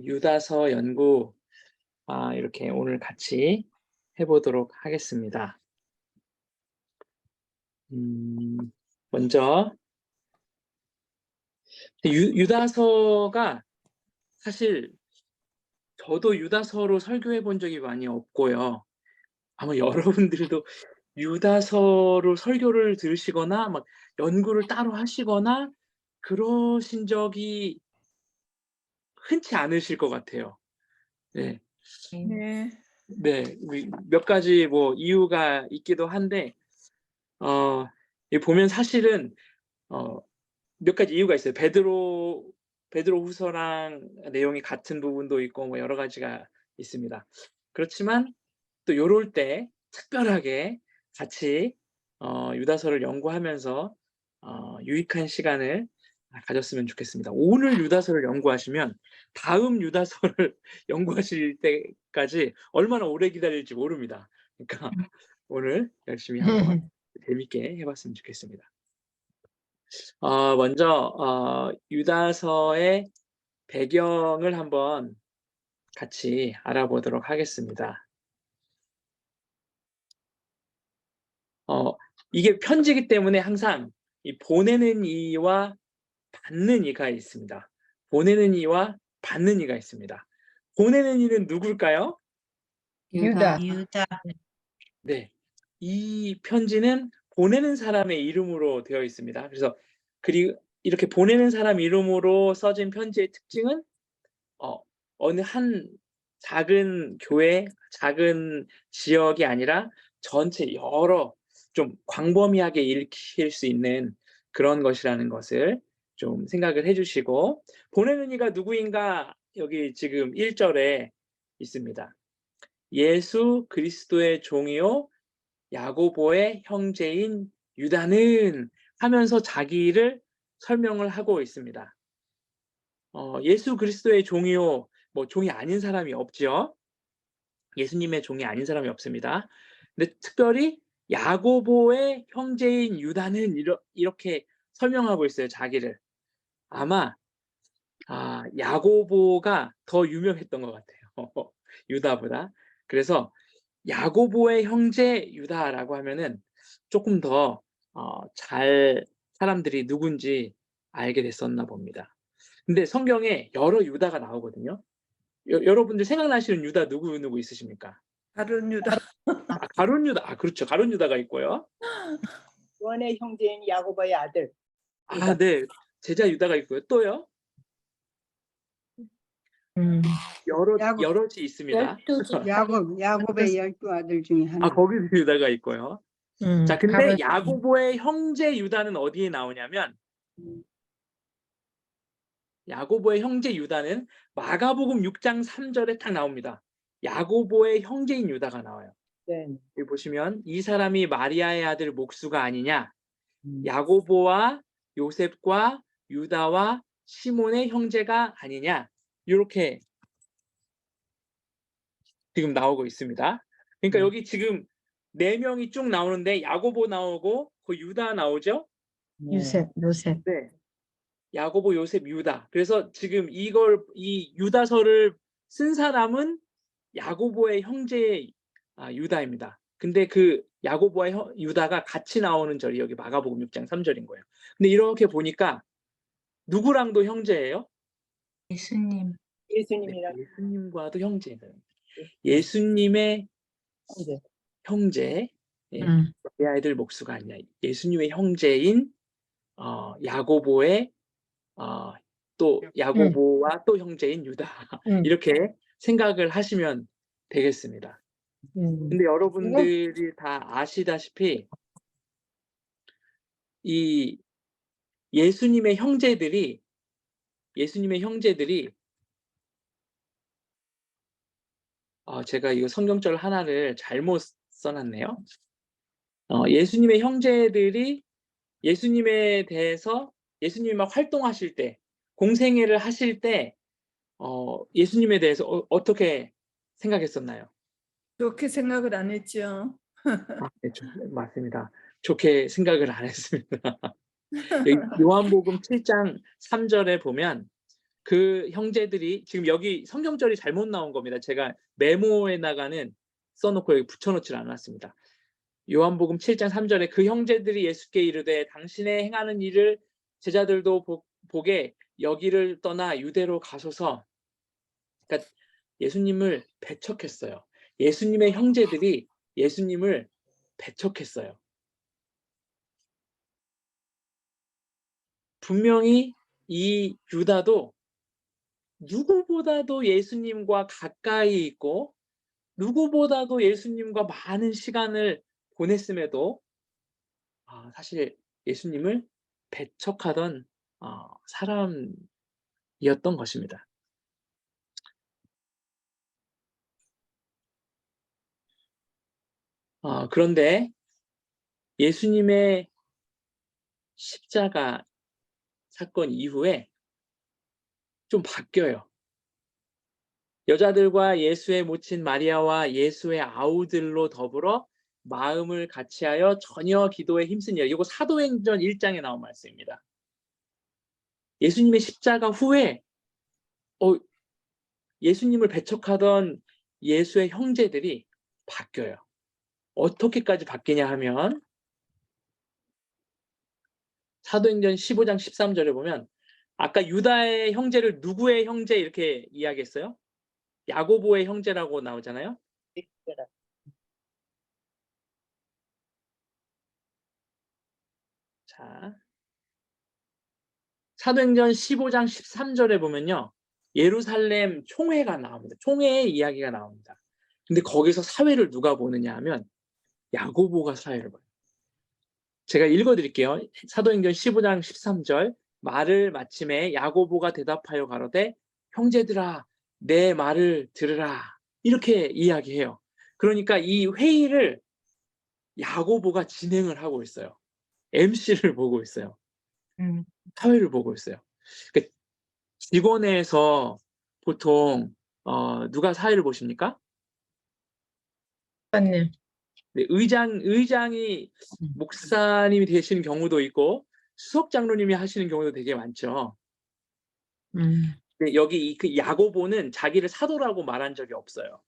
유다서 연구 이렇게 오늘 같이 해보도록 하겠습니다. 먼저 유다서가 사실 저도 유다서로 설교해 본 적이 많이 없고요. 아마 여러분들도 유다서로 설교를 들으시거나 막 연구를 따로 하시거나 그러신 적이 흔치 않으실 것 같아요. 네. 네. 네, 몇 가지 뭐 이유가 있기도 한데 이 보면 사실은 몇 가지 이유가 있어요. 베드로후서랑 내용이 같은 부분도 있고 뭐 여러 가지가 있습니다. 그렇지만 또 요럴 때 특별하게 같이 유다서를 연구하면서 유익한 시간을 가졌으면 좋겠습니다. 오늘 유다서를 연구하시면 다음 유다서를 연구하실 때까지 얼마나 오래 기다릴지 모릅니다. 그러니까 오늘 열심히 한번 재밌게 해봤으면 좋겠습니다. 먼저 유다서의 배경을 한번 같이 알아보도록 하겠습니다. 이게 편지이기 때문에 항상 이 보내는 이와 받는 이가 있습니다. 보내는 이와 받는 이가 있습니다. 보내는 이는 누굴까요? 유다. 네, 이 편지는 보내는 사람의 이름으로 되어 있습니다. 그래서 이렇게 보내는 사람 이름으로 써진 편지의 특징은 어느 한 작은 교회, 작은 지역이 아니라 전체 여러 좀 광범위하게 읽힐 수 있는 그런 것이라는 것을 좀 생각을 해주시고, 보내는 이가 누구인가 여기 지금 1절에 있습니다. 예수 그리스도의 종이요 야고보의 형제인 유다는 하면서 자기를 설명을 하고 있습니다. 예수 그리스도의 종이요, 뭐 종이 아닌 사람이 없죠. 예수님의 종이 아닌 사람이 없습니다. 근데 특별히 야고보의 형제인 유다는 이렇게 설명하고 있어요, 자기를. 아마 야고보가 더 유명했던 것 같아요. 유다보다. 그래서 야고보의 형제 유다라고 하면은 조금 더 사람들이 누군지 알게 됐었나 봅니다. 근데 성경에 여러 유다가 나오거든요. 여러분들 생각나시는 유다 누구 있으십니까? 다른 유다. 가룟 유다. 그렇죠. 가룟 유다가 있고요. 요한의 형제인 야고보의 아들. 네. 제자 유다가 있고요. 또요? 여럿이 있습니다. 야곱의 12아들 중에 하나. 거기도 유다가 있고요. 자, 근데 야고보의 형제 유다는 어디에 나오냐면 야고보의 형제 유다는 마가복음 6장 3절에 딱 나옵니다. 야고보의 형제인 유다가 나와요. 네. 여기 보시면 이 사람이 마리아의 아들 목수가 아니냐, 야고보와 요셉과 유다와 시몬의 형제가 아니냐, 이렇게 지금 나오고 있습니다. 그러니까 여기 지금 4명이 쭉 나오는데 야고보 나오고 그 유다 나오죠? 요셉. 네. 야고보, 요셉, 유다. 그래서 지금 이 유다서를 쓴 사람은 야고보의 형제 유다입니다. 근데 그 야고보와 유다가 같이 나오는 절이 여기 마가복음 6장 3절인 거예요. 근데 이렇게 보니까 누구랑도 형제예요? 예수님이랑. 네, 예수님과도 형제예요. 예수님의 형제. 내 아이들 목수가 아니야. 예수님의 형제인 야고보의 또 야고보와 또 형제인 유다. 이렇게 생각을 하시면 되겠습니다. 근데 여러분들이 다 아시다시피 이 예수님의 형제들이 제가 이거 성경절 하나를 잘못 써놨네요. 예수님의 형제들이 예수님에 대해서 예수님이 막 활동하실 때, 공생애를 하실 때 예수님에 대해서 어떻게 생각했었나요? 좋게 생각을 안 했죠. 네, 맞습니다. 좋게 생각을 안 했습니다. 요한복음 7장 3절에 보면 그 형제들이 지금 여기 성경절이 잘못 나온 겁니다. 제가 메모에다가는 써놓고 여기 붙여놓질 않았습니다. 요한복음 7장 3절에 그 형제들이 예수께 이르되 당신의 행하는 일을 제자들도 보게 여기를 떠나 유대로 가소서. 그러니까 예수님을 배척했어요. 예수님의 형제들이 예수님을 배척했어요. 분명히 이 유다도 누구보다도 예수님과 가까이 있고 누구보다도 예수님과 많은 시간을 보냈음에도 사실 예수님을 배척하던 사람이었던 것입니다. 그런데 예수님의 십자가 사건 이후에 좀 바뀌어요. 여자들과 예수의 모친 마리아와 예수의 아우들로 더불어 마음을 같이하여 전혀 기도에 힘쓰니라. 이거 사도행전 1장에 나온 말씀입니다. 예수님의 십자가 후에 예수님을 배척하던 예수의 형제들이 바뀌어요. 어떻게까지 바뀌냐 하면 사도행전 15장 13절에 보면 아까 유다의 형제를 누구의 형제 이렇게 이야기했어요? 야고보의 형제라고 나오잖아요. 자, 사도행전 15장 13절에 보면요. 예루살렘 총회가 나옵니다. 총회의 이야기가 나옵니다. 근데 거기서 사회를 누가 보느냐 하면 야고보가 사회를 봐요. 제가 읽어드릴게요. 사도행전 15장 13절 말을 마침에 야고보가 대답하여 가로되 형제들아 내 말을 들으라 이렇게 이야기해요. 그러니까 이 회의를 야고보가 진행을 하고 있어요. MC를 보고 있어요. 사회를 보고 있어요. 그러니까 직원회에서 보통 누가 사회를 보십니까? 목사님. 네, 의장이 목사님이 되시는 경우도 있고 수석 장로님이 하시는 경우도 되게 많죠. 근데 여기 그 야고보는 자기를 사도라고 말한 적이 없어요.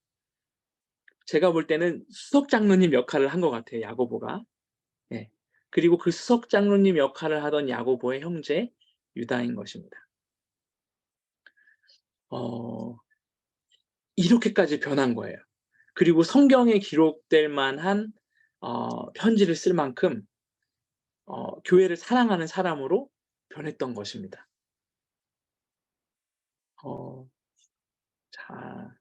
제가 볼 때는 수석 장로님 역할을 한 것 같아요, 야고보가. 네. 그리고 그 수석 장로님 역할을 하던 야고보의 형제 유다인 것입니다. 이렇게까지 변한 거예요. 그리고 성경에 기록될 만한 편지를 쓸 만큼 교회를 사랑하는 사람으로 변했던 것입니다. 자,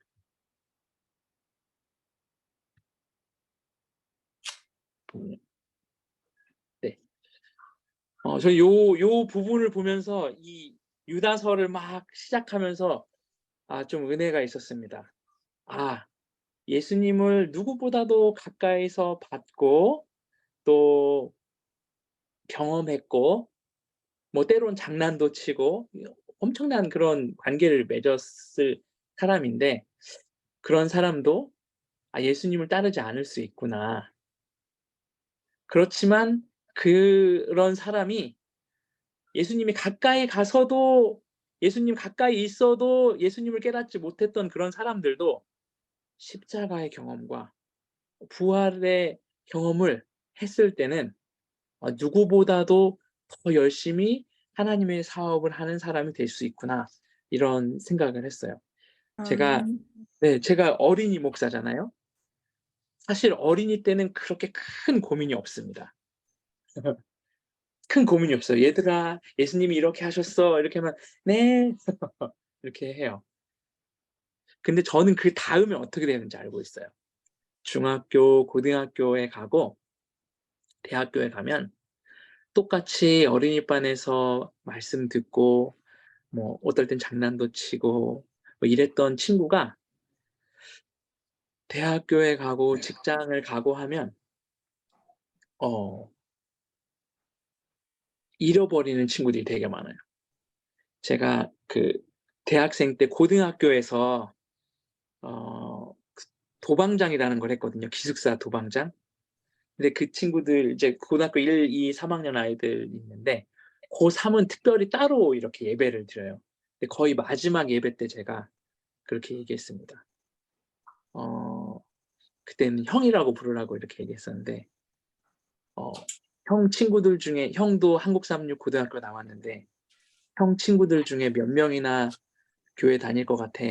네. 저는 요 부분을 보면서 이 유다서를 막 시작하면서 좀 은혜가 있었습니다. 예수님을 누구보다도 가까이서 봤고 또 경험했고 뭐 때론 장난도 치고 엄청난 그런 관계를 맺었을 사람인데 그런 사람도 예수님을 따르지 않을 수 있구나. 그렇지만 그런 사람이 예수님이 가까이 가서도 예수님 가까이 있어도 예수님을 깨닫지 못했던 그런 사람들도 십자가의 경험과 부활의 경험을 했을 때는 누구보다도 더 열심히 하나님의 사업을 하는 사람이 될 수 있구나 이런 생각을 했어요. 제가 어린이 목사잖아요. 사실 어린이 때는 그렇게 큰 고민이 없습니다. 큰 고민이 없어요. 얘들아 예수님이 이렇게 하셨어 이렇게 하면 네 이렇게 해요. 근데 저는 그 다음에 어떻게 되는지 알고 있어요. 중학교, 고등학교에 가고 대학교에 가면 똑같이 어린이반에서 말씀 듣고 뭐 어떨 땐 장난도 치고 뭐 이랬던 친구가 대학교에 가고 직장을 가고 하면 잃어버리는 친구들이 되게 많아요. 제가 그 대학생 때 고등학교에서 도방장이라는 걸 했거든요. 기숙사 도방장. 근데 그 친구들 이제 고등학교 1, 2, 3학년 아이들 있는데 고3은 특별히 따로 이렇게 예배를 드려요. 근데 거의 마지막 예배 때 제가 그렇게 얘기했습니다. 그때는 형이라고 부르라고 이렇게 얘기했었는데 형 친구들 중에 형도 한국36 고등학교 나왔는데 형 친구들 중에 몇 명이나 교회 다닐 것 같아?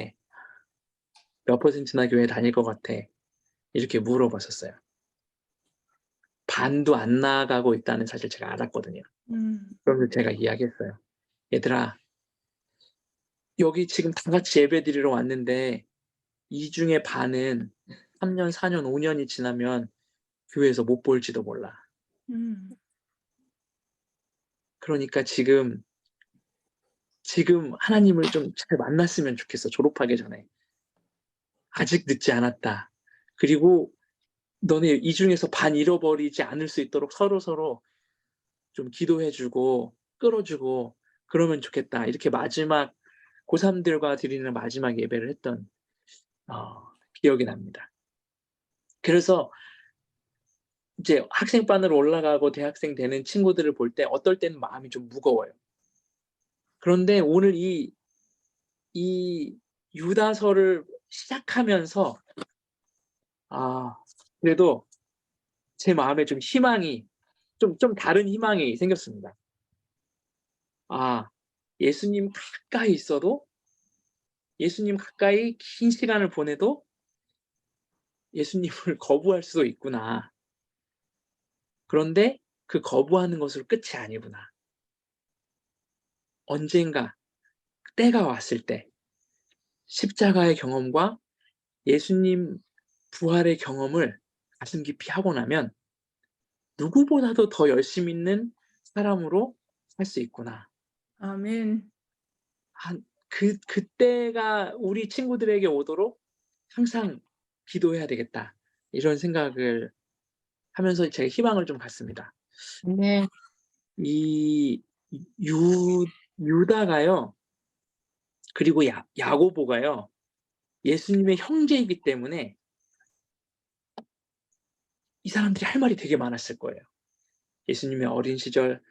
몇 %나 교회 다닐 것 같아? 이렇게 물어봤었어요. 반도 안 나가고 있다는 사실 제가 알았거든요. 그러면서 제가 이야기했어요. 얘들아, 여기 지금 다 같이 예배드리러 왔는데 이 중에 반은 3년, 4년, 5년이 지나면 교회에서 못 볼지도 몰라. 그러니까 지금 하나님을 좀 잘 만났으면 좋겠어. 졸업하기 전에. 아직 늦지 않았다. 그리고 너네 이 중에서 반 잃어버리지 않을 수 있도록 서로서로 좀 기도해 주고 끌어주고 그러면 좋겠다. 이렇게 마지막 고3들과 드리는 마지막 예배를 했던 기억이 납니다. 그래서 이제 학생반으로 올라가고 대학생 되는 친구들을 볼 때 어떨 때는 마음이 좀 무거워요. 그런데 오늘 이 유다서를 시작하면서 그래도 제 마음에 좀 희망이 좀 다른 희망이 생겼습니다. 예수님 가까이 있어도 예수님 가까이 긴 시간을 보내도 예수님을 거부할 수도 있구나. 그런데 그 거부하는 것으로 끝이 아니구나. 언젠가 때가 왔을 때 십자가의 경험과 예수님 부활의 경험을 가슴 깊이 하고 나면 누구보다도 더 열심 있는 사람으로 살 수 있구나. 아멘. 그때가 우리 친구들에게 오도록 항상 기도해야 되겠다. 이런 생각을 하면서 제가 희망을 좀 갖습니다. 네. 이 유다가요. 그리고 야고보가요. 예수님의 형제이기 때문에 이 사람들이 할 말이 되게 많았을 거예요. 예수님의 어린 시절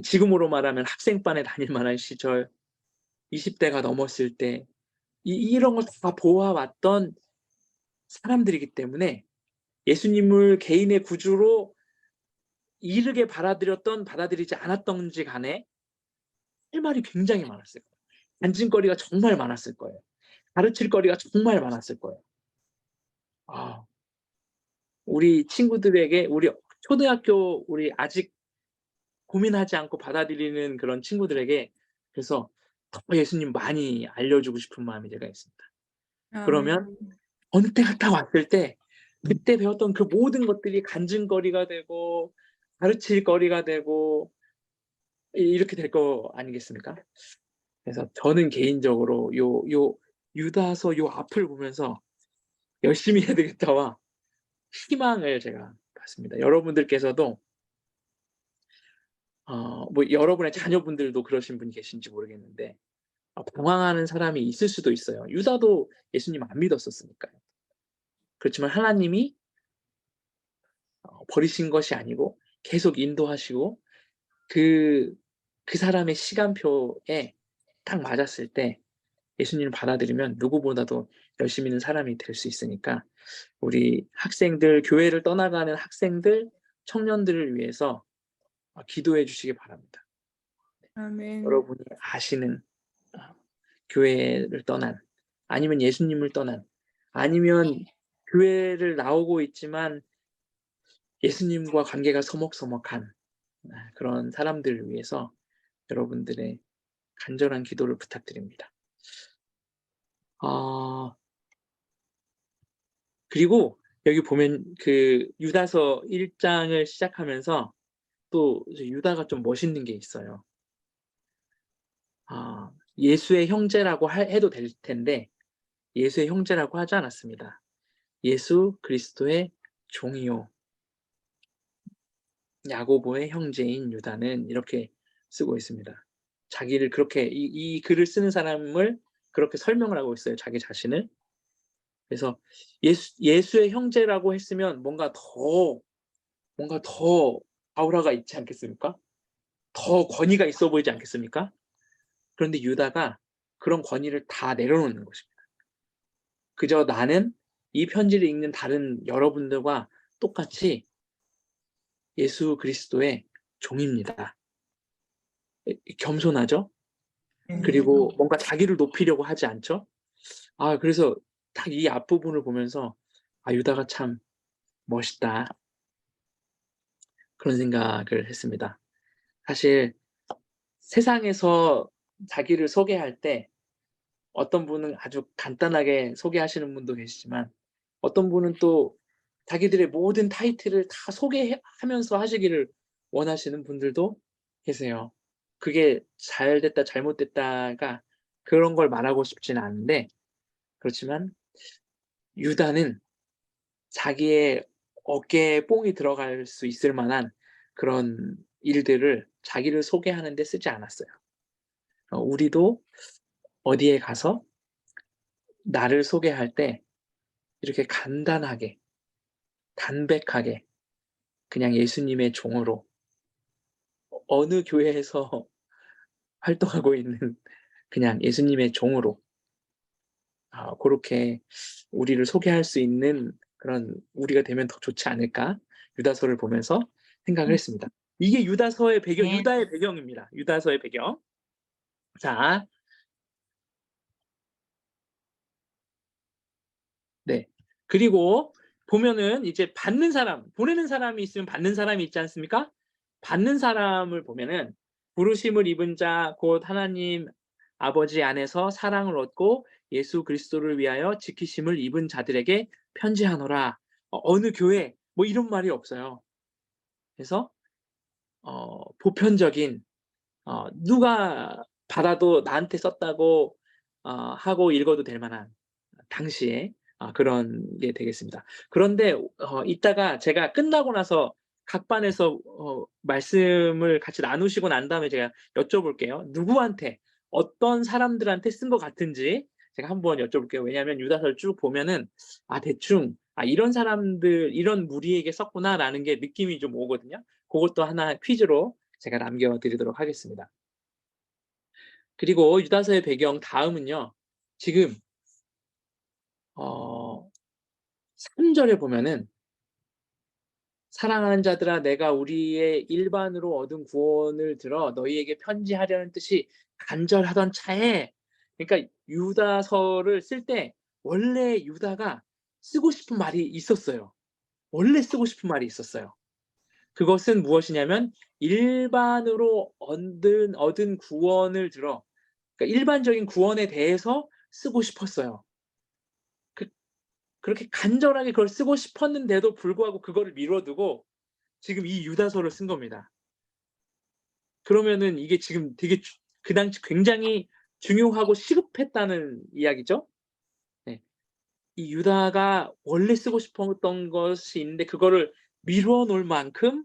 지금으로 말하면 학생반에 다닐 만한 시절, 20대가 넘었을 때 이런 걸 다 보아왔던 사람들이기 때문에 예수님을 개인의 구주로 이르게 받아들이지 않았던지 간에 할 말이 굉장히 많았을 거예요. 간증거리가 정말 많았을 거예요. 가르칠 거리가 정말 많았을 거예요. 우리 친구들에게 우리 초등학교 우리 아직 고민하지 않고 받아들이는 그런 친구들에게 그래서 더 예수님 많이 알려주고 싶은 마음이 제가 있습니다. 그러면 어느 때가 딱 왔을 때 그때 배웠던 그 모든 것들이 간증거리가 되고 가르칠 거리가 되고 이렇게 될 거 아니겠습니까? 그래서 저는 개인적으로 요 유다서 요 앞을 보면서 '열심히 해야 되겠다.'와 희망을 제가 받습니다. 여러분들께서도 여러분의 자녀분들도 그러신 분이 계신지 모르겠는데 방황하는 사람이 있을 수도 있어요. 유다도 예수님 안 믿었었으니까요. 그렇지만 하나님이 버리신 것이 아니고 계속 인도하시고 그 사람의 시간표에 딱 맞았을 때 예수님을 받아들이면 누구보다도 열심히 있는 사람이 될 수 있으니까 우리 학생들, 교회를 떠나가는 학생들, 청년들을 위해서 기도해 주시기 바랍니다. 아멘. 여러분이 아시는 교회를 떠난 아니면 예수님을 떠난 아니면 교회를 나오고 있지만 예수님과 관계가 서먹서먹한 그런 사람들을 위해서 여러분들의 간절한 기도를 부탁드립니다. 그리고 여기 보면 그 유다서 1장을 시작하면서 또 유다가 좀 멋있는 게 있어요. 예수의 형제라고 해도 될 텐데 예수의 형제라고 하지 않았습니다. 예수 그리스도의 종이요. 야고보의 형제인 유다는 이렇게 쓰고 있습니다. 자기를 그렇게 이 글을 쓰는 사람을 그렇게 설명을 하고 있어요. 자기 자신을. 그래서 예수의 형제라고 했으면 뭔가 더 아우라가 있지 않겠습니까? 더 권위가 있어 보이지 않겠습니까? 그런데 유다가 그런 권위를 다 내려놓는 것입니다. 그저 나는 이 편지를 읽는 다른 여러분들과 똑같이 예수 그리스도의 종입니다. 겸손하죠? 그리고 뭔가 자기를 높이려고 하지 않죠? 그래서 딱 이 앞부분을 보면서 유다가 참 멋있다. 그런 생각을 했습니다. 사실 세상에서 자기를 소개할 때 어떤 분은 아주 간단하게 소개하시는 분도 계시지만 어떤 분은 또 자기들의 모든 타이틀을 다 소개하면서 하시기를 원하시는 분들도 계세요. 그게 잘 됐다 잘못됐다가 그런 걸 말하고 싶지는 않은데, 그렇지만 유다는 자기의 어깨에 뽕이 들어갈 수 있을 만한 그런 일들을 자기를 소개하는 데 쓰지 않았어요. 우리도 어디에 가서 나를 소개할 때 이렇게 간단하게, 담백하게 그냥 예수님의 종으로, 어느 교회에서 활동하고 있는 그냥 예수님의 종으로 고렇게 우리를 소개할 수 있는 그런 우리가 되면 더 좋지 않을까, 유다서를 보면서 생각을 했습니다. 이게 유다서의 배경, 네. 유다의 배경입니다. 유다서의 배경. 자, 네. 그리고 보면은 이제 받는 사람, 보내는 사람이 있으면 받는 사람이 있지 않습니까? 받는 사람을 보면은 부르심을 입은 자 곧 하나님 아버지 안에서 사랑을 얻고 예수 그리스도를 위하여 지키심을 입은 자들에게 편지하노라. 어느 교회 뭐 이런 말이 없어요. 그래서 보편적인, 누가 받아도 나한테 썼다고 하고 읽어도 될 만한 당시에 그런 게 되겠습니다. 그런데 이따가 제가 끝나고 나서 각 반에서 말씀을 같이 나누시고 난 다음에 제가 여쭤볼게요. 누구한테, 어떤 사람들한테 쓴 것 같은지 제가 한번 여쭤볼게요. 왜냐하면 유다서를 쭉 보면은 대충 이런 사람들, 이런 무리에게 썼구나라는 게 느낌이 좀 오거든요. 그것도 하나 퀴즈로 제가 남겨드리도록 하겠습니다. 그리고 유다서의 배경 다음은요. 지금 3절에 보면은 사랑하는 자들아 내가 우리의 일반으로 얻은 구원을 들어 너희에게 편지하려는 뜻이 간절하던 차에, 그러니까 유다서를 쓸 때 원래 유다가 쓰고 싶은 말이 있었어요. 원래 쓰고 싶은 말이 있었어요. 그것은 무엇이냐면 일반으로 얻은 구원을 들어, 그러니까 일반적인 구원에 대해서 쓰고 싶었어요. 그렇게 간절하게 그걸 쓰고 싶었는데도 불구하고 그거를 미뤄두고 지금 이 유다서를 쓴 겁니다. 그러면은 이게 지금 되게 그 당시 굉장히 중요하고 시급했다는 이야기죠. 네. 이 유다가 원래 쓰고 싶었던 것이 있는데 그거를 미뤄놓을 만큼,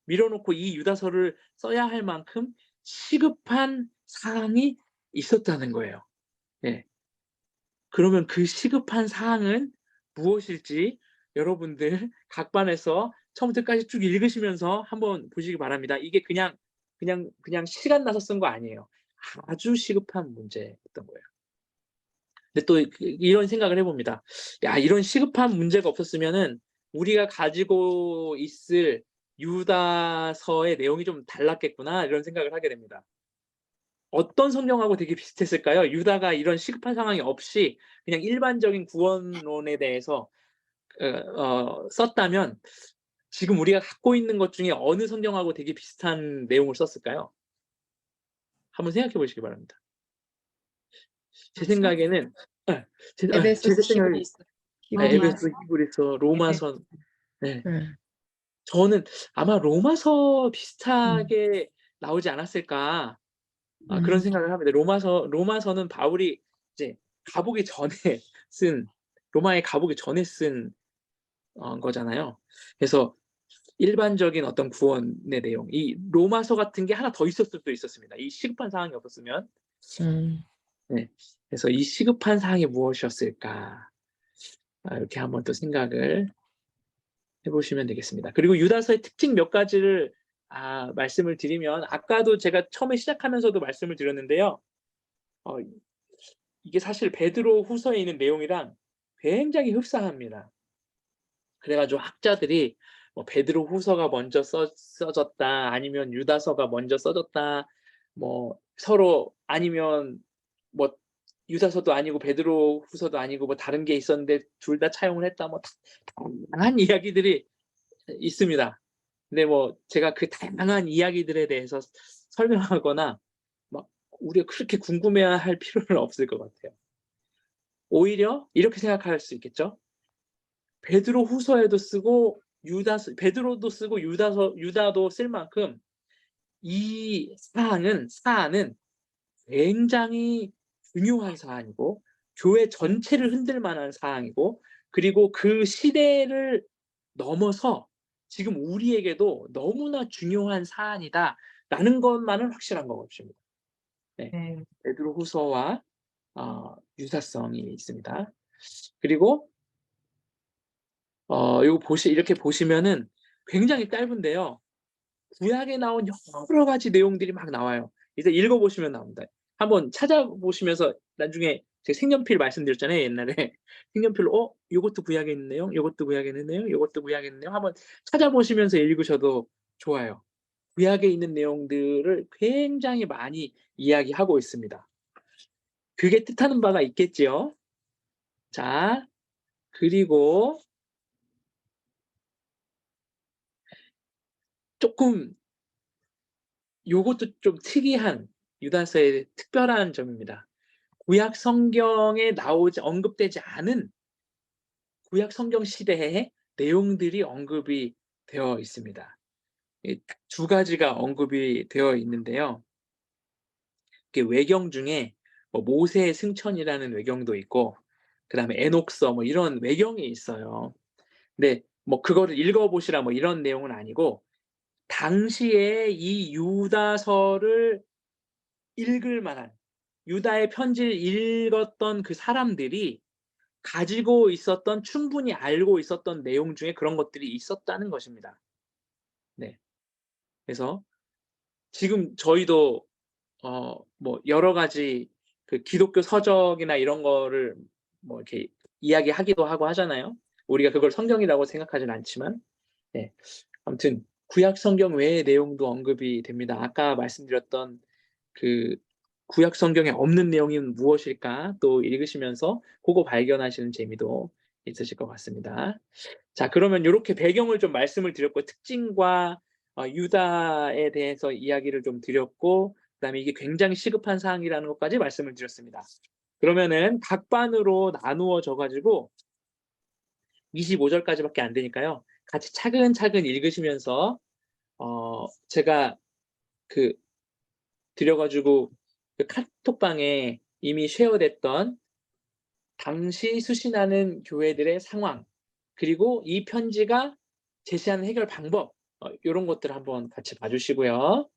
미뤄놓고 이 유다서를 써야 할 만큼 시급한 사항이 있었다는 거예요. 네. 그러면 그 시급한 사항은 무엇일지 여러분들 각 반에서 처음부터 끝까지 쭉 읽으시면서 한번 보시기 바랍니다. 이게 그냥 시간 나서 쓴 거 아니에요. 아주 시급한 문제였던 거예요. 근데 또 이런 생각을 해봅니다. 이런 시급한 문제가 없었으면은 우리가 가지고 있을 유다서의 내용이 좀 달랐겠구나, 이런 생각을 하게 됩니다. 어떤 성경하고 되게 비슷했을까요? 유다가 이런 시급한 상황이 없이 그냥 일반적인 구원론에 대해서 썼다면 지금 우리가 갖고 있는 것 중에 어느 성경하고 되게 비슷한 내용을 썼을까요? 한번 생각해 보시기 바랍니다. 제 생각에는 제 에베소서, 생각에 히브리서, 에베소, 로마서. 히브리서, 로마서. 네. 네. 저는 아마 로마서 비슷하게 나오지 않았을까, 그런 생각을 합니다. 로마서는 바울이 이제 가보기 전에 쓴, 로마에 가보기 전에 쓴 거잖아요. 그래서 일반적인 어떤 구원의 내용, 이 로마서 같은 게 하나 더 있었을 수도 있었습니다. 이 시급한 사항이 없었으면. 네. 그래서 이 시급한 사항이 무엇이었을까, 이렇게 한번 또 생각을 해보시면 되겠습니다. 그리고 유다서의 특징 몇 가지를 말씀을 드리면, 아까도 제가 처음에 시작하면서도 말씀을 드렸는데요. 어, 이게 사실 베드로 후서에 있는 내용이랑 굉장히 흡사합니다. 그래가지고 학자들이 뭐 베드로 후서가 먼저 써졌다, 아니면 유다서가 먼저 써졌다, 뭐 서로 아니면 뭐 유다서도 아니고 베드로 후서도 아니고 뭐 다른 게 있었는데 둘 다 차용을 했다, 뭐 다양한 이야기들이 있습니다. 근데 뭐 제가 그 다양한 이야기들에 대해서 설명하거나 막 우리가 그렇게 궁금해할 필요는 없을 것 같아요. 오히려 이렇게 생각할 수 있겠죠. 베드로 후서에도 쓰고 베드로도 쓰고 유다도 쓸 만큼 이 사안은 굉장히 중요한 사안이고 교회 전체를 흔들 만한 사안이고, 그리고 그 시대를 넘어서 지금 우리에게도 너무나 중요한 사안이다라는 것만은 확실한 것 같습니다. 네. 베드로 후서와 유사성이 있습니다. 그리고 이렇게 보시면은 굉장히 짧은데요. 구약에 나온 여러 가지 내용들이 막 나와요. 이제 읽어보시면 나옵니다. 한번 찾아보시면서 나중에 제가 색연필 말씀드렸잖아요, 옛날에. 색연필로 요것도 구약에 있는 내용, 요것도 구약에 있는 내용, 요것도 구약에 있는 내용 한번 찾아보시면서 읽으셔도 좋아요. 구약에 있는 내용들을 굉장히 많이 이야기하고 있습니다. 그게 뜻하는 바가 있겠지요. 자, 그리고 조금 요것도 좀 특이한 유다서의 특별한 점입니다. 구약 성경에 언급되지 않은 구약 성경 시대의 내용들이 언급이 되어 있습니다. 두 가지가 언급이 되어 있는데요. 외경 중에 뭐 모세의 승천이라는 외경도 있고, 그다음에 에녹서 뭐 이런 외경이 있어요. 근데 뭐 그거를 읽어보시라 뭐 이런 내용은 아니고, 당시에 이 유다서를 읽을 만한, 유다의 편지를 읽었던 그 사람들이 가지고 있었던, 충분히 알고 있었던 내용 중에 그런 것들이 있었다는 것입니다. 네. 그래서 지금 저희도 뭐 여러 가지 그 기독교 서적이나 이런 거를 뭐 이렇게 이야기하기도 하고 하잖아요. 우리가 그걸 성경이라고 생각하진 않지만, 네. 아무튼 구약 성경 외의 내용도 언급이 됩니다. 아까 말씀드렸던 그 구약 성경에 없는 내용이 무엇일까 또 읽으시면서 그거 발견하시는 재미도 있으실 것 같습니다. 자, 그러면 이렇게 배경을 좀 말씀을 드렸고, 특징과 유다에 대해서 이야기를 좀 드렸고, 그다음에 이게 굉장히 시급한 사항이라는 것까지 말씀을 드렸습니다. 그러면은 각 반으로 나누어져 가지고 25절까지밖에 안 되니까요. 같이 차근차근 읽으시면서 제가 그 드려가지고 그 카톡방에 이미 쉐어됐던 당시 수신하는 교회들의 상황, 그리고 이 편지가 제시하는 해결 방법, 이런 것들을 한번 같이 봐주시고요.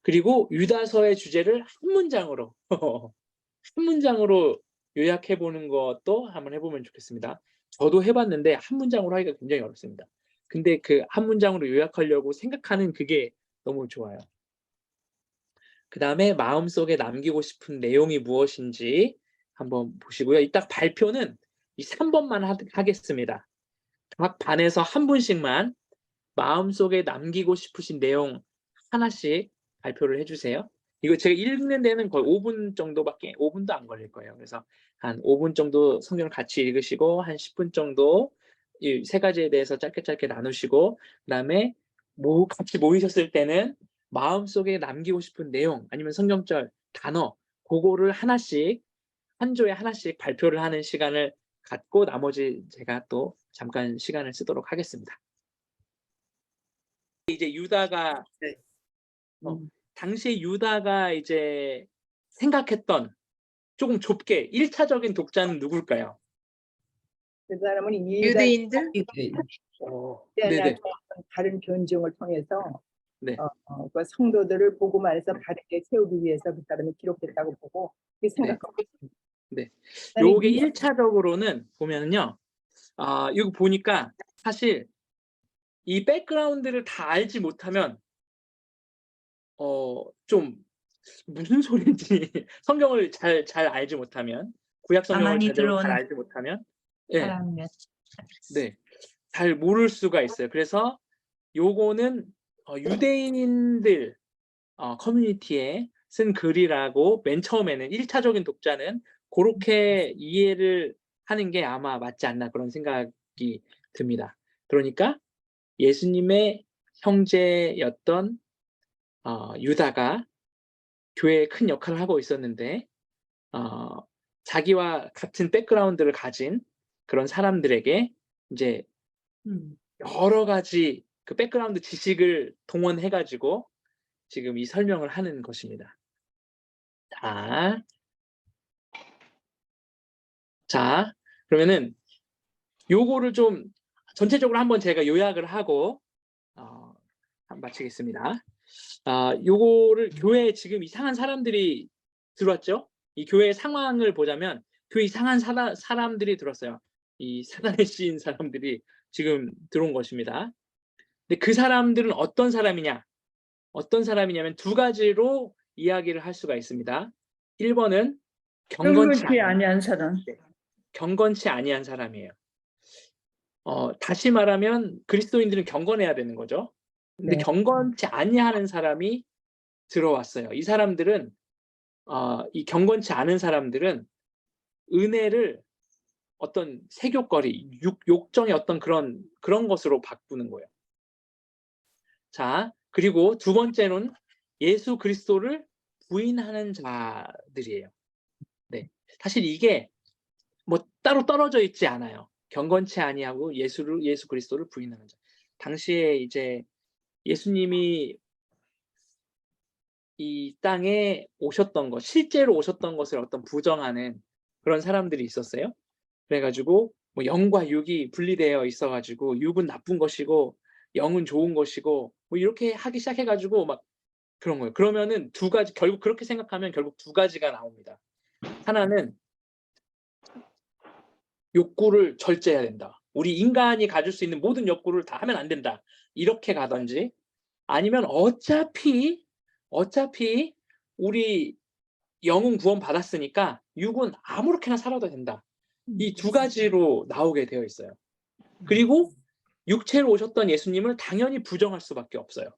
그리고 유다서의 주제를 한 문장으로 한 문장으로 요약해 보는 것도 한번 해보면 좋겠습니다. 저도 해봤는데 한 문장으로 하기가 굉장히 어렵습니다. 근데 그 한 문장으로 요약하려고 생각하는 그게 너무 좋아요. 그 다음에 마음속에 남기고 싶은 내용이 무엇인지 한번 보시고요. 이따 발표는 이 3번만 하겠습니다. 각 반에서 한 분씩만 마음속에 남기고 싶으신 내용 하나씩 발표를 해주세요. 이거 제가 읽는 데는 거의 5분도 안 걸릴 거예요. 그래서 한 5분 정도 성경을 같이 읽으시고, 한 10분 정도 이 세 가지에 대해서 짧게 나누시고, 그다음에 같이 모이셨을 때는 마음속에 남기고 싶은 내용 아니면 성경절 단어, 그거를 하나씩, 한 조에 하나씩 발표를 하는 시간을 갖고, 나머지 제가 또 잠깐 시간을 쓰도록 하겠습니다. 이제 유다가 당시에 유다가 이제 생각했던, 조금 좁게 1차적인 독자는 누굴까요? 그 사람은 유대인들? 네네. 다른 변종을 통해서 네. 그 성도들을 복음 안에서 바르게 세우기 위해서 그 사람이 기록했다고 보고 생각하고 있습니다. 네. 요게 1차적으로는 보면은요, 이거 보니까 사실 이 백그라운드를 다 알지 못하면 좀 무슨 소리인지 성경을 잘 알지 못하면, 구약 성경을 가만히 제대로 잘 들어온 알지 못하면, 예, 사람이었. 네, 잘 모를 수가 있어요. 그래서 요거는 유대인들 커뮤니티에 쓴 글이라고 맨 처음에는 1차적인 독자는 그렇게 이해를 하는 게 아마 맞지 않나 그런 생각이 듭니다. 그러니까 예수님의 형제였던 유다가 교회에 큰 역할을 하고 있었는데 자기와 같은 백그라운드를 가진 그런 사람들에게 이제 여러 가지 그 백그라운드 지식을 동원해 가지고 지금 이 설명을 하는 것입니다. 자, 그러면은 요거를 좀 전체적으로 한번 제가 요약을 하고 마치겠습니다. 요거를 교회에 지금 이상한 사람들이 들어왔죠? 이 교회의 상황을 보자면 교회 이상한 사람들이 들었어요. 이 사단에 씌인 사람들이 지금 들어온 것입니다. 근데 그 사람들은 어떤 사람이냐면 두 가지로 이야기를 할 수가 있습니다. 1번은 경건치 아니한 사람. 경건치 아니한 사람이에요. 다시 말하면 그리스도인들은 경건해야 되는 거죠. 근데 네. 경건치 아니하는 사람이 들어왔어요. 이 사람들은 이 경건치 않은 사람들은 은혜를 어떤 세교거리, 욕정의 어떤 그런 것으로 바꾸는 거예요. 자, 그리고 두 번째는 예수 그리스도를 부인하는 자들이에요. 네, 사실 이게 뭐 따로 떨어져 있지 않아요. 경건치 아니하고 예수 그리스도를 부인하는 자. 당시에 이제 예수님이 이 땅에 오셨던 것, 실제로 오셨던 것을 어떤 부정하는 그런 사람들이 있었어요. 그래 가지고 뭐 영과 육이 분리되어 있어 가지고 육은 나쁜 것이고 영은 좋은 것이고 뭐 이렇게 하기 시작해 가지고 막 그런 거예요. 그러면은 두 가지, 결국 그렇게 생각하면 결국 두 가지가 나옵니다. 하나는 욕구를 절제해야 된다. 우리 인간이 가질 수 있는 모든 욕구를 다 하면 안 된다. 이렇게 가든지, 아니면 어차피 우리 영은 구원 받았으니까 육은 아무렇게나 살아도 된다. 이 두 가지로 나오게 되어 있어요. 그리고 육체로 오셨던 예수님을 당연히 부정할 수밖에 없어요.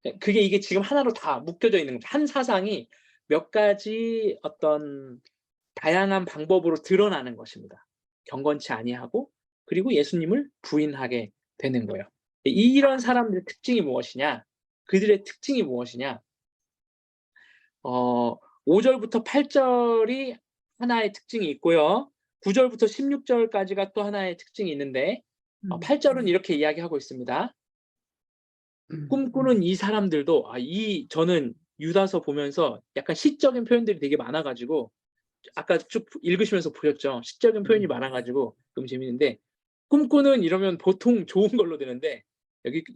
이게 지금 하나로 다 묶여져 있는 거죠. 한 사상이 몇 가지 어떤 다양한 방법으로 드러나는 것입니다. 경건치 아니하고 그리고 예수님을 부인하게 되는 거예요. 이런 사람들의 특징이 무엇이냐? 그들의 특징이 무엇이냐? 5절부터 8절이 하나의 특징이 있고요. 9절부터 16절까지가 또 하나의 특징이 있는데 8절은 이렇게 이야기하고 있습니다. 꿈꾸는 이 사람들도 저는 유다서 보면서 약간 시적인 표현들이 되게 많아 가지고 아까 쭉 읽으시면서 보셨죠? 시적인 표현이 많아 가지고 좀 재밌는데, 꿈꾸는 이러면 보통 좋은 걸로 되는데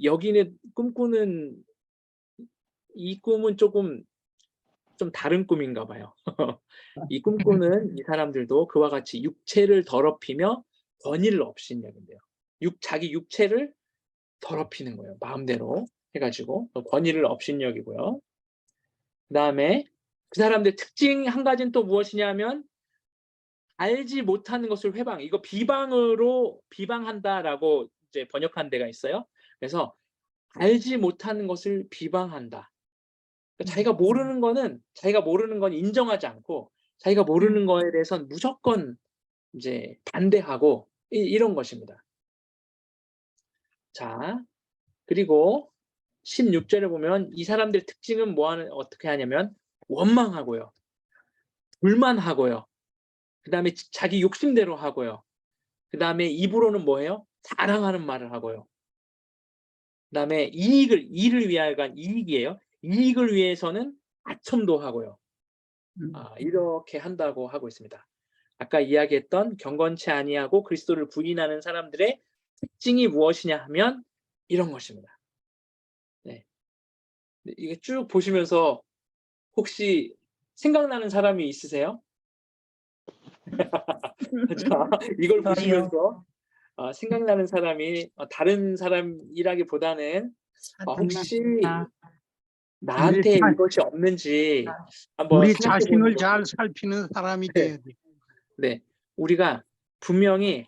여기는 꿈꾸는 이 꿈은 조금 좀 다른 꿈인가 봐요. 이 꿈꾸는 이 사람들도 그와 같이 육체를 더럽히며 권위를 업신여긴대요. 자기 육체를 더럽히는 거예요. 마음대로 해 가지고 권위를 업신여기고요. 그다음에 그 사람들의 특징 한 가지는 또 무엇이냐면 알지 못하는 것을 회방, 이거 비방으로 비방한다라고 이제 번역한 데가 있어요. 그래서 알지 못하는 것을 비방한다. 그러니까 자기가 모르는 건 인정하지 않고 자기가 모르는 거에 대해서는 무조건 이제 반대하고 이런 것입니다. 자, 그리고 16절에 보면 이 사람들의 특징은 어떻게 하냐면 원망하고요. 불만하고요. 그다음에 자기 욕심대로 하고요. 그다음에 입으로는 뭐예요? 자랑하는 말을 하고요. 그다음에 일을 위하여간 이익이에요. 이익을 위해서는 아첨도 하고요. 이렇게 한다고 하고 있습니다. 아까 이야기했던 경건치 아니하고 그리스도를 부인하는 사람들의 특징이 무엇이냐 하면 이런 것입니다. 네. 이게 쭉 보시면서 혹시 생각나는 사람이 있으세요? 자, 이걸 보시면서 생각나는 사람이 다른 사람이라기보다는 혹시 나한테 자- 이것이 없는지 한번 우리 생각해 보는 자신을 것이 잘 살피는 사람이 네. 돼야 돼. 네, 우리가 분명히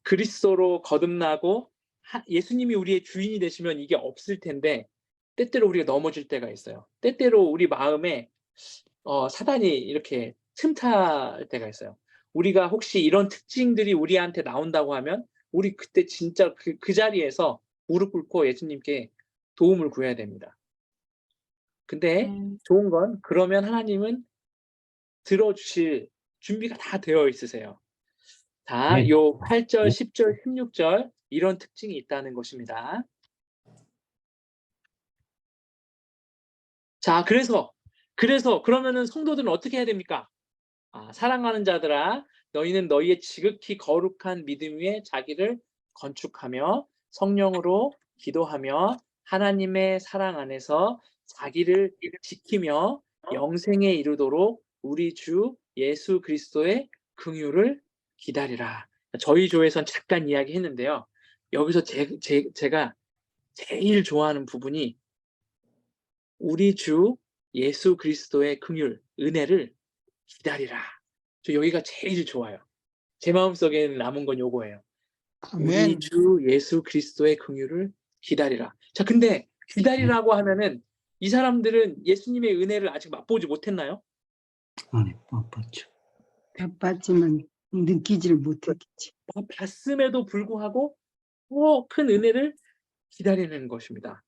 그리스도로 거듭나고 예수님이 우리의 주인이 되시면 이게 없을 텐데 때때로 우리가 넘어질 때가 있어요. 때때로 우리 마음에 사단이 이렇게 틈탈 때가 있어요. 우리가 혹시 이런 특징들이 우리한테 나온다고 하면 우리 그때 진짜 그 자리에서 무릎 꿇고 예수님께 도움을 구해야 됩니다. 근데 좋은 건 그러면 하나님은 들어주실 준비가 다 되어 있으세요. 자, 네. 요 8절, 10절, 16절 이런 특징이 있다는 것입니다. 자, 그래서 그러면은 성도들은 어떻게 해야 됩니까? 사랑하는 자들아, 너희는 너희의 지극히 거룩한 믿음 위에 자기를 건축하며 성령으로 기도하며 하나님의 사랑 안에서 자기를 지키며 영생에 이르도록 우리 주 예수 그리스도의 긍휼을 기다리라. 저희 조에선 잠깐 이야기했는데요. 여기서 제가 제일 좋아하는 부분이 우리 주 예수 그리스도의 긍휼, 은혜를 기다리라. 저 여기가 제일 좋아요. 제 마음속에는 남은 건 요거예요. 우리 아멘. 주 예수 그리스도의 긍휼을 기다리라. 자, 근데 기다리라고 하면은 이 사람들은 예수님의 은혜를 아직 맛보지 못했나요? 아니, 바빴죠. 바빴지만 느끼지를 못했겠지. 봤음에도 불구하고 큰 은혜를 기다리는 것입니다.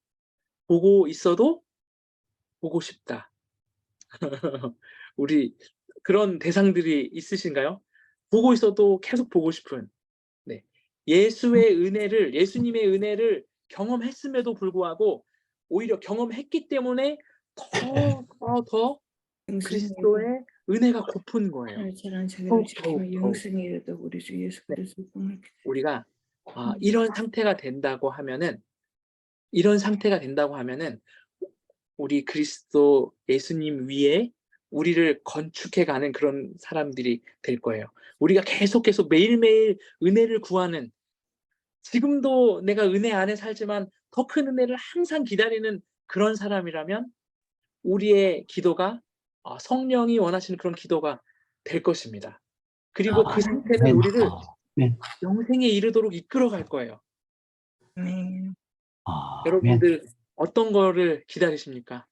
보고 있어도 보고 싶다. 우리 그런 대상들이 있으신가요? 보고 있어도 계속 보고 싶은. 네. 예수님의 은혜를 경험했음에도 불구하고 오히려 경험했기 때문에 더 그리스도의 은혜가 고픈 거예요. 사랑 자기를 더욱, 지키며 더욱. 영생에 이르다 우리 주 예수 그리스도 꿈을 우리가 이런 상태가 된다고 하면은 우리 그리스도 예수님 위에 우리를 건축해가는 그런 사람들이 될 거예요. 우리가 계속 매일매일 은혜를 구하는, 지금도 내가 은혜 안에 살지만 더 큰 은혜를 항상 기다리는 그런 사람이라면 우리의 기도가 성령이 원하시는 그런 기도가 될 것입니다. 그리고 그 상태는 아멘. 우리를 아멘. 영생에 이르도록 이끌어갈 거예요. 아멘. 아멘. 여러분들 어떤 거를 기다리십니까?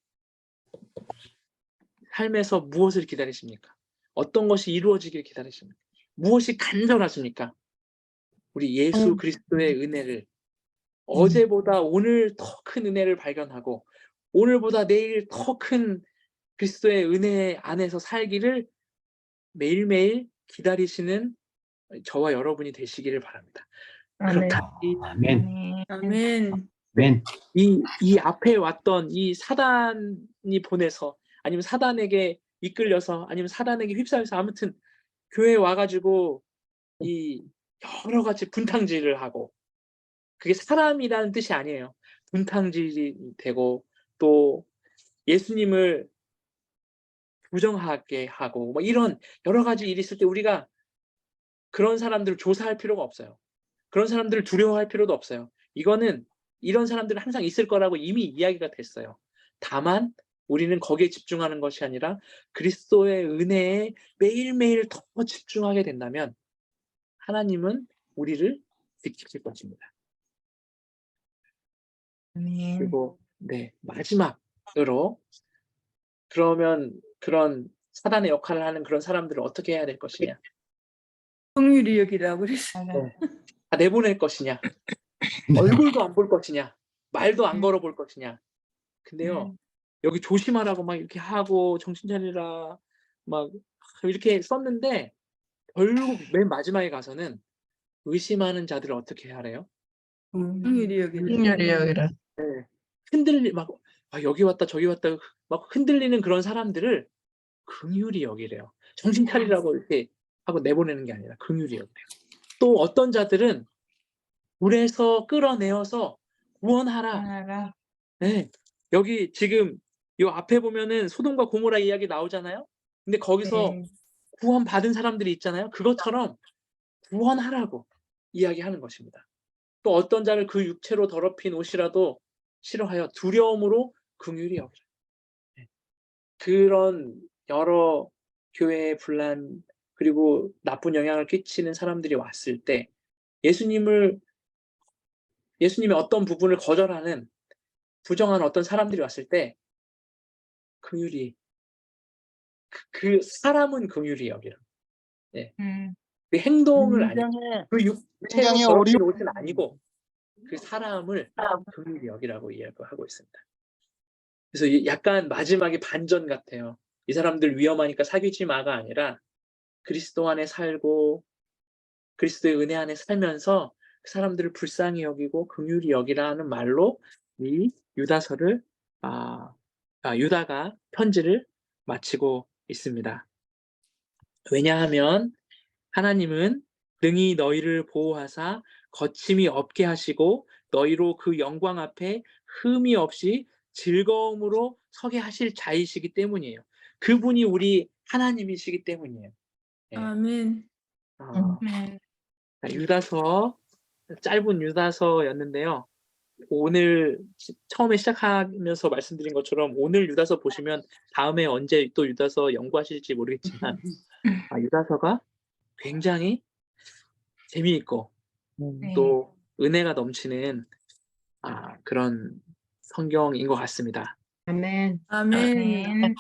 삶에서 무엇을 기다리십니까? 어떤 것이 이루어지길 기다리십니까? 무엇이 간절하십니까? 우리 예수 그리스도의 은혜를 어제보다 오늘 더 큰 은혜를 발견하고 오늘보다 내일 더 큰 그리스도의 은혜 안에서 살기를 매일매일 기다리시는 저와 여러분이 되시기를 바랍니다. 아멘. 아멘. 아멘. 아멘. 이 앞에 왔던 이 사단이 보내서 아니면 사단에게 이끌려서 아니면 사단에게 휩싸여서 아무튼 교회에 와가지고 이 여러 가지 분탕질을 하고, 그게 사람이라는 뜻이 아니에요. 분탕질이 되고 또 예수님을 부정하게 하고 뭐 이런 여러 가지 일이 있을 때 우리가 그런 사람들을 조사할 필요가 없어요. 그런 사람들을 두려워할 필요도 없어요. 이런 사람들은 항상 있을 거라고 이미 이야기가 됐어요. 다만 우리는 거기에 집중하는 것이 아니라 그리스도의 은혜에 매일매일 더 집중하게 된다면 하나님은 우리를 지키실 것입니다. 그리고 마지막으로 그러면 그런 사단의 역할을 하는 그런 사람들을 어떻게 해야 될 것이냐? 긍휼히 여기라 그랬어요. 다 내보낼 것이냐? 얼굴도 안 볼 것이냐? 말도 안 걸어볼 것이냐? 근데요, 여기 조심하라고 막 이렇게 하고 정신 차리라 막 이렇게 썼는데 결국 맨 마지막에 가서는 의심하는 자들을 어떻게 하래요? 긍휼히 여기라. 긍휼히 여기라. 막 여기 왔다 저기 왔다 막 흔들리는 그런 사람들을 긍휼히 여기래요. 정신 차리라고 이렇게 하고 내보내는 게 아니라 긍휼히 여기래요. 또 어떤 자들은 물에서 끌어내어서 구원하라. 네. 여기 지금 요 앞에 보면은 소돔과 고모라 이야기 나오잖아요. 근데 거기서 구원받은 사람들이 있잖아요. 그것처럼 구원하라고 이야기하는 것입니다. 또 어떤 자를 그 육체로 더럽힌 옷이라도 싫어하여 두려움으로 긍휼히 여기라. 예. 그런 여러 교회의 분란 그리고 나쁜 영향을 끼치는 사람들이 왔을 때 예수님의 어떤 부분을 거절하는 부정하는 어떤 사람들이 왔을 때 긍휼히 그 사람은 긍휼히 여기라. 예. 그 행동을 아니고 그 육체로 굉장히 더럽힌 옷은 아니고 그 사람을 긍휼히 여기라고 이야기하고 있습니다. 그래서 약간 마지막에 반전 같아요. 이 사람들 위험하니까 사귀지 마가 아니라 그리스도 안에 살고 그리스도의 은혜 안에 살면서 그 사람들을 불쌍히 여기고 긍휼히 여기라는 말로 이 유다서를 유다가 편지를 마치고 있습니다. 왜냐하면 하나님은 능히 너희를 보호하사 거침이 없게 하시고 너희로 그 영광 앞에 흠이 없이 즐거움으로 서게 하실 자이시기 때문이에요. 그분이 우리 하나님이시기 때문이에요. 예. 아멘. 유다서, 짧은 유다서였는데요. 오늘 처음에 시작하면서 말씀드린 것처럼 오늘 유다서 보시면 다음에 언제 또 유다서 연구하실지 모르겠지만 유다서가 굉장히 재미있고 또 은혜가 넘치는 그런 성경인 것 같습니다. 아멘. 아멘.